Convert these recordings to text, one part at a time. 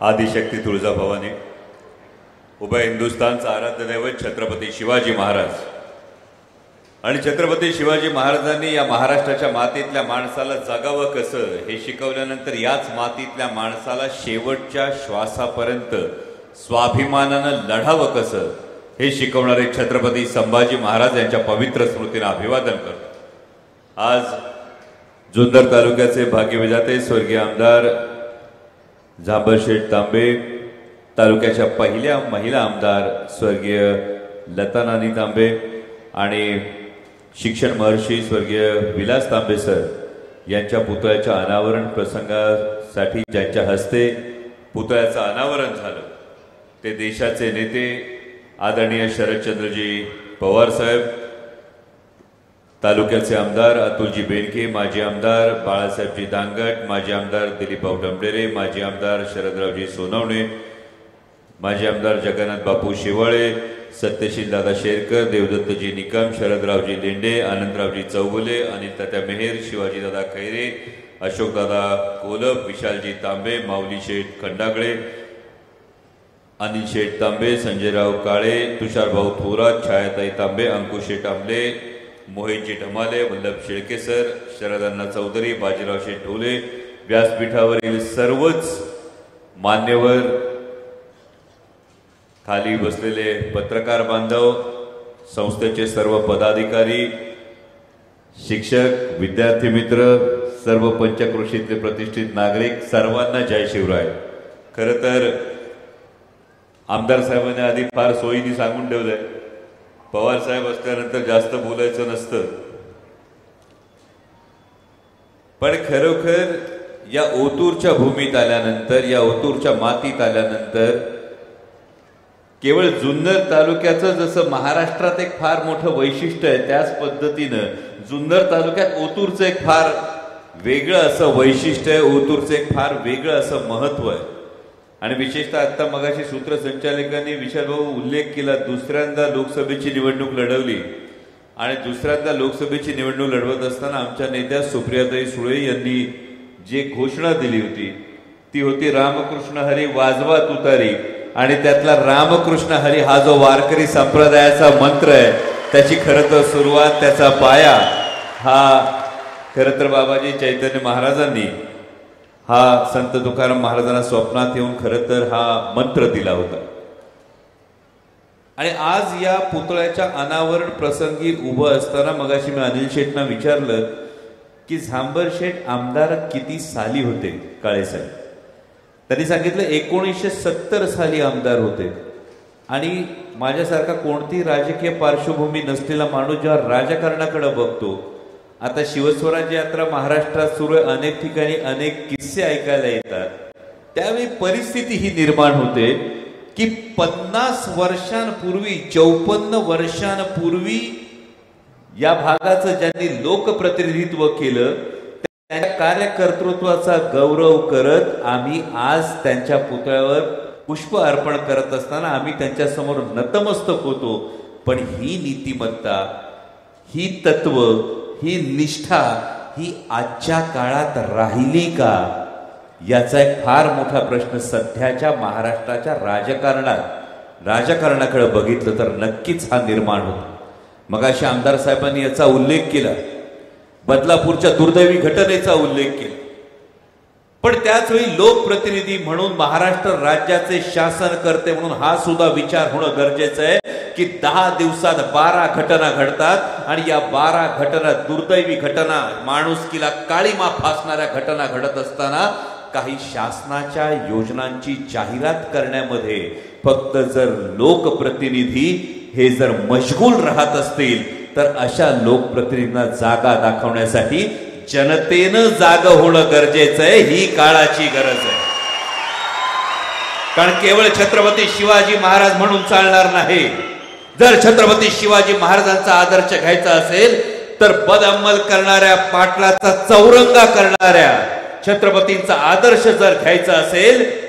आदिशक्ती तुळजाभवानी, उभय हिंदुस्थानचा आराध्य दैवत छत्रपती शिवाजी महाराज आणि छत्रपती शिवाजी महाराजांनी या महाराष्ट्राच्या मातीतल्या माणसाला जगावं कसं हे शिकवल्यानंतर याच मातीतल्या माणसाला शेवटच्या श्वासापर्यंत स्वाभिमानानं लढावं कसं हे शिकवणारे छत्रपती संभाजी महाराज यांच्या पवित्र स्मृतीला अभिवादन करतो। आज जुन्नर तालुक्याचे भाग्यविधाते स्वर्गीय आमदार झांबरशेठ तांबे, तालुक्याच्या पहिल्या महिला आमदार स्वर्गीय लता नानी तांबे आणि शिक्षण महर्षी स्वर्गीय विलास तांबे सर यांच्या पुतळ्याच्या अनावरण प्रसंगासाठी ज्यांच्या हस्ते पुतळ्याचं अनावरण झालं ते देशाचे नेते आदरणीय शरदचंद्रजी पवार साहेब, तालुक्याचे आमदार अतुलजी बेनके, माजी आमदार बाळासाहेबजी दांगट, माजी आमदार दिलीपभाऊ डमडेरे, माजी आमदार शरदरावजी सोनवणे, माजी आमदार जगन्नाथ बापू शेवाळे, सत्यशील दादा शेरकर, देवदत्तजी निकम, शरदरावजी लेंडे, आनंदरावजी चौगुले, अनिल तात्या मेहेर, शिवाजी दादा खैरे, अशोक दादा कोलप, विशालजी तांबे, माऊली शेठ खंडागळे, अनिल शेठ तांबे, संजयराव काळे, तुषारभाऊ थोरात, छायाताई तांबे, अंकुश शेठ आंबले, मोहितजी ढमाले, वल्लभ शेळके सर, शरदांना चौधरी, बाजीराव शेठ ढोले, व्यासपीठावरील सर्वच मान्यवर, खाली बसलेले पत्रकार बांधव, संस्थेचे सर्व पदाधिकारी, शिक्षक, विद्यार्थी मित्र, सर्व पंचक्रोशीतले प्रतिष्ठित नागरिक, सर्वांना जय शिवराय। खरं तर आमदार साहेबांनी आधी फार सोयीने सांगून ठेवलंय, पवार साहेब असल्यानंतर जास्त बोलायचं नसतं, पण खरोखर या ओतूरच्या भूमीत आल्यानंतर, या ओतूरच्या मातीत आल्यानंतर केवळ जुन्नर तालुक्याचं जसं महाराष्ट्रात एक फार मोठं वैशिष्ट्य आहे, त्याच पद्धतीनं जुन्नर तालुक्यात ओतूरचं एक फार वेगळं असं वैशिष्ट्य आहे, ओतूरचं एक फार वेगळं असं महत्व आहे। आणि विशेषतः आता मगाशी सूत्रसंचालकांनी विशालभाऊ उल्लेख केला, दुसऱ्यांदा लोकसभेची निवडणूक लढवली आणि दुसऱ्यांदा लोकसभेची निवडणूक लढवत असताना आमच्या नेत्या सुप्रियाताई सुळे यांनी जी घोषणा दिली होती ती होती रामकृष्ण हरी वाजवा तुतारी, आणि त्यातला रामकृष्ण हरी हा जो वारकरी संप्रदायाचा मंत्र आहे त्याची खरं तर सुरुवात, त्याचा पाया हा खरं तर बाबाजी चैतन्य महाराजांनी हा संत तुकाराम महाराजांना स्वप्नात येऊन खरं तर हा मंत्र दिला होता। आणि आज या पुतळ्याच्या अनावरण प्रसंगी उभं असताना मगाशी मी अनिल शेठना विचारलं की झांबर शेठ आमदार किती साली होते काळे साहेब, त्यांनी सांगितलं 1970 साली आमदार होते। आणि माझ्यासारखा कोणती राजकीय पार्श्वभूमी नसलेला माणूस जेव्हा राजकारणाकडे बघतो, आता शिवस्वराज्य यात्रा महाराष्ट्रात सुरू आहे, अनेक ठिकाणी अनेक किस्से ऐकायला येतात, त्यावेळी परिस्थिती ही निर्माण होते की 50 वर्षांपूर्वी 54 वर्षांपूर्वी या भागाचं ज्यांनी लोकप्रतिनिधित्व केलं त्या कार्यकर्तृत्वाचा गौरव करत आम्ही आज त्यांच्या पुतळ्यावर पुष्प अर्पण करत असताना आम्ही त्यांच्या समोर नतमस्तक होतो। पण ही नीतिमत्ता, ही तत्व, ही निष्ठा ही आजच्या काळात राहिली का, याचा एक फार मोठा प्रश्न सध्याच्या महाराष्ट्राच्या राजकारणाकडे बघितलं तर नक्कीच हा निर्माण होतो। मगाशी आमदार साहेबांनी याचा उल्लेख केला, बदलापूरच्या दुर्दैवी घटनेचा उल्लेख केला, पण त्याच वेळी लोकप्रतिनिधी म्हणून महाराष्ट्र राज्याचे शासन करते म्हणून हा सुद्धा विचार होणं गरजेचं आहे की 10 दिवसात 12 घटना घडतात आणि या 12 घटना दुर्दैवी घटना, माणुसकीला काळीमा फासणाऱ्या घटना घडत असताना काही शासनाच्या योजनांची जाहिरात करण्यामध्ये फक्त जर लोकप्रतिनिधी हे जर मशगूल राहत असतील तर अशा लोकप्रतिनिधींना जागा दाखवण्यासाठी जनतेनं जागं होणं गरजेचं आहे, ही काळाची गरज आहे। कारण केवळ छत्रपती शिवाजी महाराज म्हणून चालणार नाही, जर छत्रपती शिवाजी महाराजांचा आदर्श घ्यायचा असेल तर बदअमल करणाऱ्या, पाटलाचा चौरंगा करणाऱ्या छत्रपतींचा आदर्श जर घ्यायचा असेल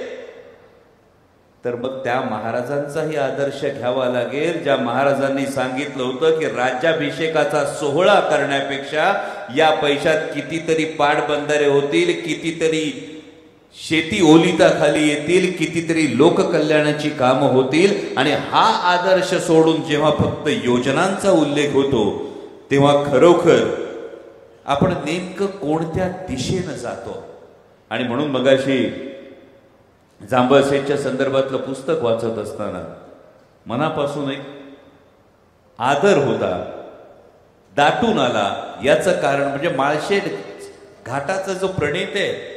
तर मग त्या महाराजांचाही आदर्श घ्यावा लागेल, ज्या महाराजांनी सांगितलं होतं की राज्याभिषेकाचा सोहळा करण्यापेक्षा या पैशात कितीतरी पाटबंधारे होतील, कितीतरी शेती ओलिताखाली येतील, कितीतरी लोककल्याणाची कामं होतील. आणि हा आदर्श सोडून जेव्हा फक्त योजनांचा उल्लेख होतो तेव्हा खरोखर आपण नेमकं कोणत्या दिशेनं जातो. आणि म्हणून मगाशी जांभळशेठच्या संदर्भातलं पुस्तक वाचत असताना मनापासून एक आदर होता, दाटून आला. याचं कारण म्हणजे माळशेठ घाटाचा जो प्रणेते आहे,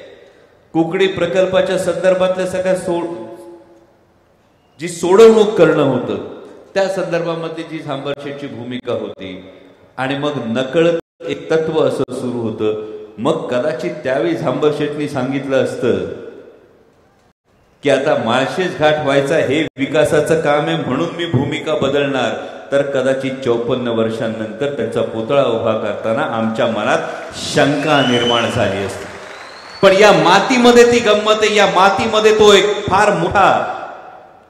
कुकडी प्रकल्पाच्या संदर्भातल्या सगळ्या जी सोडवणूक करणं होतं त्या संदर्भामध्ये जी जांभळशेठची भूमिका होती. आणि मग नकळत एक तत्व असं सुरू होतं. मग कदाचित त्यावेळी जांभळशेठनी सांगितलं असतं की आता माळशेज घाट व्हायचा हे विकासाचं काम आहे म्हणून मी भूमिका बदलणार, तर कदाचित 54 वर्षांनंतर त्याचा पुतळा उभा करताना आमच्या मनात शंका निर्माण झाली असती. पण या मातीमध्ये ती गंमत आहे. या मातीमध्ये तो एक फार मोठा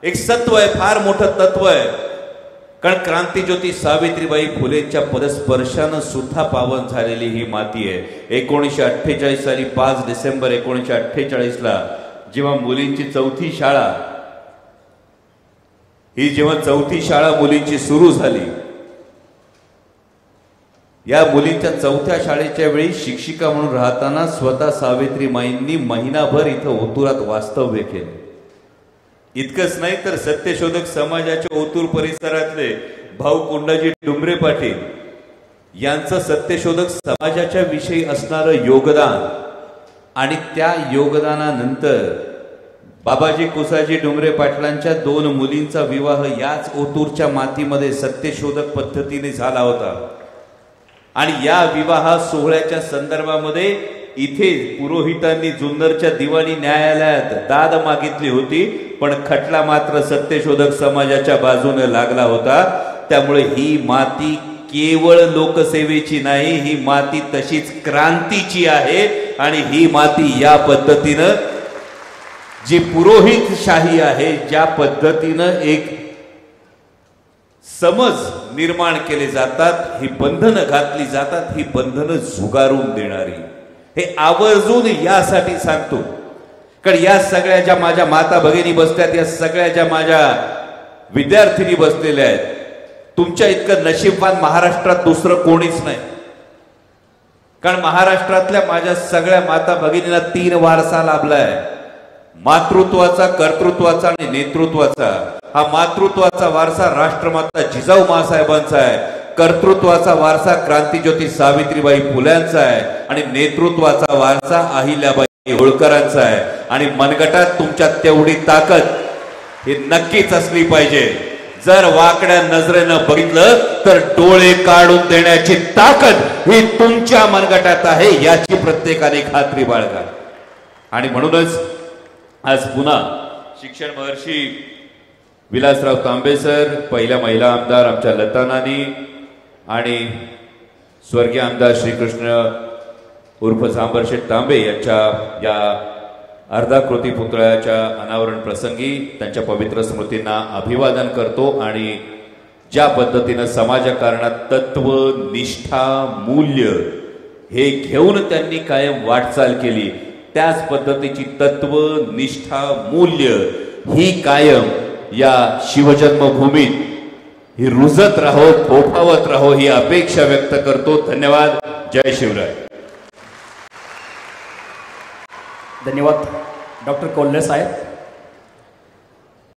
एक सत्व आहे, फार मोठं तत्व आहे. कारण क्रांतीज्योती सावित्रीबाई फुलेंच्या पदस्पर्शानं सुद्धा पावन झालेली ही माती आहे. 1948 साली 5 डिसेंबर 1948ला जेव्हा मुलींची चौथी शाळा चौथी शाळा मुलींची सुरू झाली, या मुलींच्या चौथ्या शाळेच्या वेळी शिक्षिका म्हणून राहताना स्वतः सावित्रीबाईंनी महिनाभर इथं ओतुरात वास्तव्य केलं. इतकंच नाही तर सत्यशोधक समाजाच्या ओतूर परिसरातले भाऊ कोंडाजी डुमरे पाटील यांचं सत्यशोधक समाजाच्या विषयी असणारं योगदान आणि त्या योगदानानंतर बाबाजी कुसाजी डुमरे पाटलांच्या 2 मुलींचा विवाह याच ओतूरच्या मातीमध्ये सत्यशोधक पद्धतीने झाला होता. आणि या विवाह सोहळ्याच्या संदर्भामध्ये इथे पुरोहितांनी जुन्नरच्या दिवाणी न्यायालयात दाद मागितली होती, पण खटला मात्र सत्यशोधक समाजाच्या बाजूने लागला होता. त्यामुळे ही माती केवळ लोकसेवेची नाही, ही माती तशीच क्रांतीची आहे. आणि ही माती या पद्धतीनं जी पुरोहितशाही आहे, ज्या पद्धतीनं एक समज निर्माण केले जातात, ही बंधनं घातली जातात, ही बंधनं झुगारून देणारी, हे आवर्जून यासाठी सांगतो. कारण या सगळ्या ज्या माझ्या माता भगिनी बसल्यात, या सगळ्या ज्या माझ्या विद्यार्थिनी बसलेल्या आहेत, तुमच्या इतकं नशीबवान महाराष्ट्रात दुसरं कोणीच नाही. कारण महाराष्ट्रातल्या माझ्या सगळ्या माता भगिनींना 3 वारसा लाभलाय, मातृत्वाचा, कर्तृत्वाचा आणि नेतृत्वाचा. हा मातृत्वाचा वारसा राष्ट्रमाता जिजाऊ माँसाहेबांचा आहे, कर्तृत्वाचा वारसा क्रांतीज्योती सावित्रीबाई फुल्यांचा आहे आणि नेतृत्वाचा वारसा अहिल्याबाई होळकरांचा आहे. आणि मनगटात तुमच्या तेवढी ताकद ही नक्कीच असली पाहिजे. जर वाकड्या नजरेनं बघितलं तर डोळे काढून देण्याची ताकद ही तुमच्या मनगटात आहे, याची प्रत्येकाने खात्री बाळगा. आणि म्हणूनच आज पुन्हा शिक्षण महर्षी विलासराव तांबे सर, पहिल्या महिला आमदार आमच्या लता नानी आणि स्वर्गीय आमदार श्रीकृष्ण उर्फ जांभळशेठ तांबे यांच्या या अर्धाकृती पुतळ्याच्या अनावरण प्रसंगी त्यांच्या पवित्र स्मृतींना अभिवादन करतो. आणि ज्या पद्धतीनं समाजकारणात तत्व, निष्ठा, मूल्य हे घेऊन त्यांनी कायम वाटचाल केली, त्याच पद्धतीची तत्व, निष्ठा, मूल्य ही कायम या शिवजन्मभूमीत ही रुजत राहो, फोफावत राहो, ही अपेक्षा व्यक्त करतो. धन्यवाद. जय शिवराय. धन्यवाद डॉक्टर कोल्हे साहेब.